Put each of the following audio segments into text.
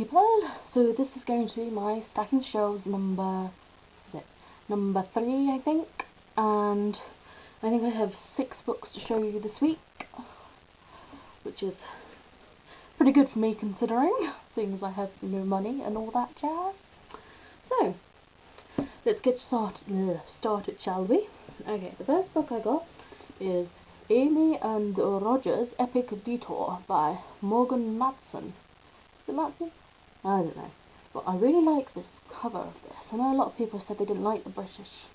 people, so this is going to be my stacking shelves number 3, I think, and I think I have 6 books to show you this week, which is pretty good for me considering, seeing as I have no money and all that jazz. So, let's get started, shall we? Okay, the first book I got is Amy and Roger's Epic Detour by Morgan Matson. Is it Matson? I don't know. But I really like this cover of this. I know a lot of people said they didn't like the British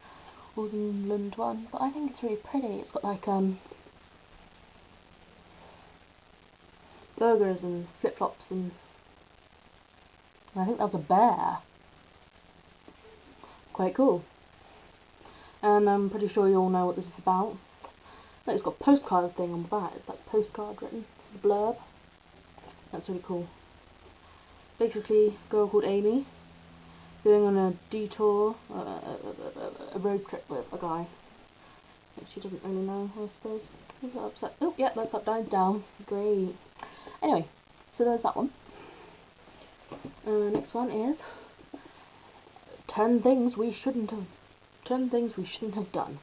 or the England one, but I think it's really pretty. It's got like burgers and flip-flops, and I think that's a bear. Quite cool. And I'm pretty sure you all know what this is about. It's got a postcard thing on the back. It's like postcard written, the blurb. That's really cool. Basically, a girl called Amy going on a detour, a road trip with a guy that she doesn't really know, I suppose. Is that upside? Oh, yeah, that's upside down. Great. Anyway, so there's that one. Next one is 10 Things We Shouldn't Have Done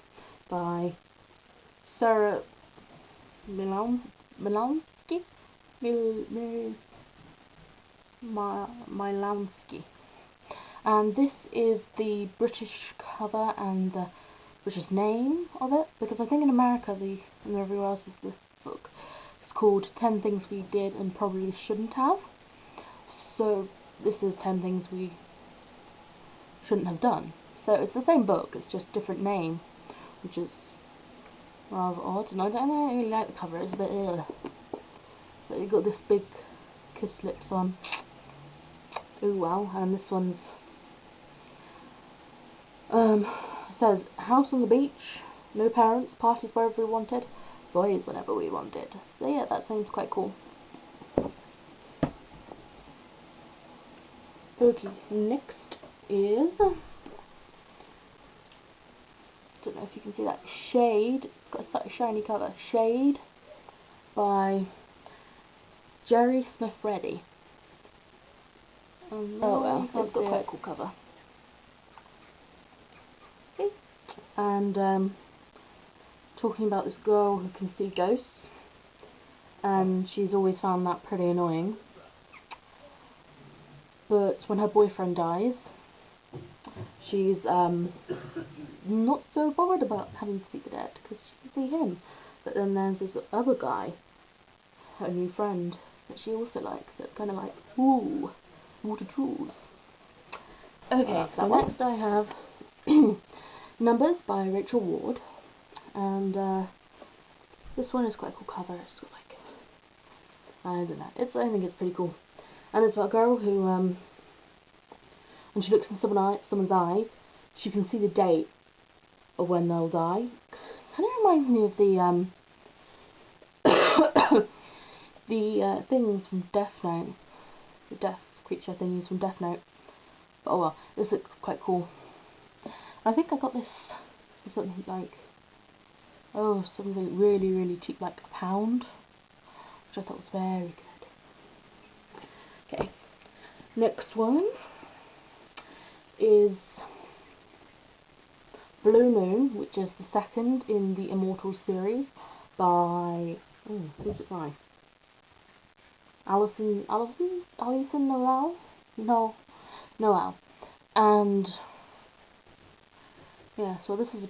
by Sarah Milansky. And this is the British cover and the British name of it, because I think in America and everywhere else is this book. It's called 10 Things We Did and Probably Shouldn't Have. So this is 10 Things We Shouldn't Have Done. So it's the same book, it's just different name, which is rather odd, and I don't really like the cover. It's a bit but you got this big kiss lips on. Oh well. And this one's says house on the beach, no parents, parties wherever we wanted, boys whenever we wanted. So yeah, that sounds quite cool. Okay, next is, don't know if you can see that, Shade. It's got such a shiny cover. Shade by Jerry Smith Reddy. Oh well, it's got quite a cool cover. Okay. And talking about this girl who can see ghosts, and she's always found that pretty annoying. But when her boyfriend dies, she's not so bothered about having to see the dead, because she can see him. But then there's this other guy, her new friend, that she also likes. It's kind of like, ooh, more to choose. Okay, so next I have Numbers by Rachel Ward, and this one is quite a cool cover. It's got like, I don't know, I think it's pretty cool. And it's about a girl who, when she looks in someone's eyes, she can see the date of when they'll die. Kind of reminds me of the things from Death Note, the death creature thingies from Death Note. But oh well, this looks quite cool. I think I got this for something like, something really cheap, like £1, which I thought was very good. Okay, next one is Blue Moon, which is the second in the Immortal series by, who's it by? Alison Noel? Noel. And yeah, so this is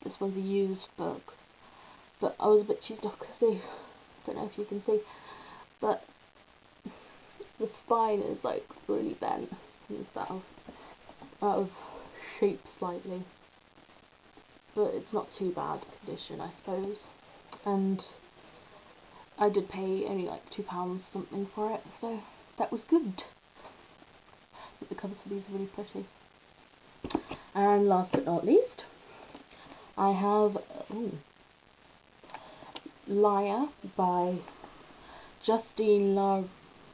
this one's a used book, but I was a bit cheesed off because I don't know if you can see, but the spine is like really bent and it's out of shape slightly, but it's not too bad condition, I suppose. And I did pay only like £2 something for it, so that was good. But the covers for these are really pretty. And last but not least, I have Liar by Justine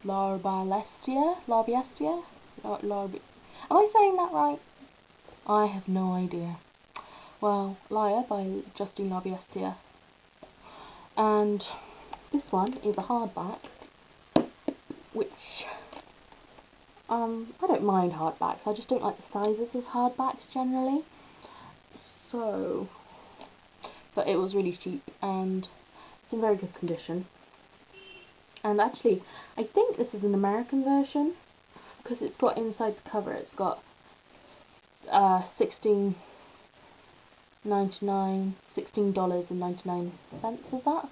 Larbiestier. Am I saying that right? I have no idea. Well, Liar by Justine Larbiestier. And this one is a hardback which I don't mind hardbacks, I just don't like the sizes of hardbacks generally. So, but it was really cheap and it's in very good condition. And actually, I think this is an American version because it's got inside the cover, it's got $16.99 is that?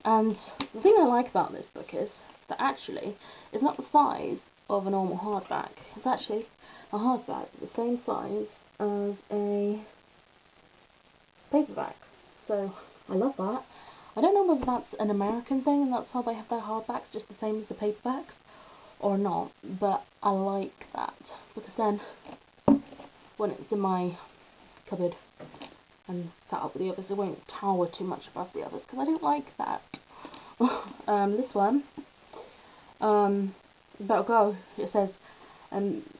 And the thing I like about this book is that actually it's not the size of a normal hardback. It's actually a hardback the same size as a paperback. So I love that. I don't know whether that's an American thing and that's why they have their hardbacks just the same as the paperbacks or not, but I like that because then when it's in my cupboard and sat up with the others, it won't tower too much above the others because I don't like that. This one, about a girl, it says,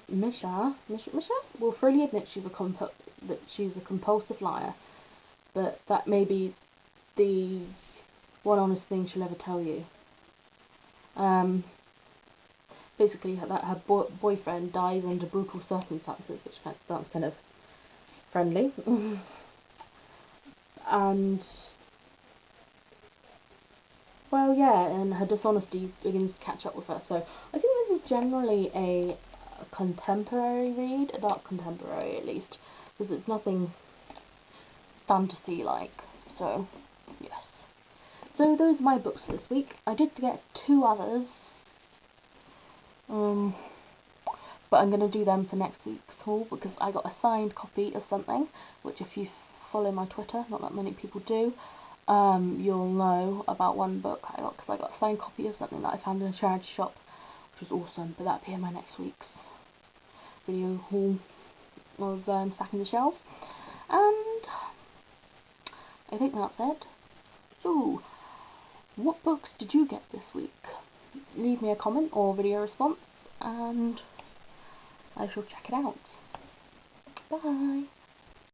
Misha will freely admit that she's a compulsive liar, but that may be the one honest thing she'll ever tell you. Basically, that her boyfriend dies under brutal circumstances, which sounds kind of friendly. And well, yeah, and her dishonesty begins to catch up with her. So I think this is generally a contemporary read, a dark contemporary at least, because it's nothing fantasy-like. So yes. So those are my books for this week. I did get 2 others, but I'm going to do them for next week's haul because I got a signed copy of something, which if you follow my Twitter, not that many people do, you'll know about one book I got, because I got a signed copy of something that I found in a charity shop, which was awesome, but that'll be in my next week's video haul of stacking the shelves. And I think that's it. So, what books did you get this week? Leave me a comment or video response and I shall check it out. Bye!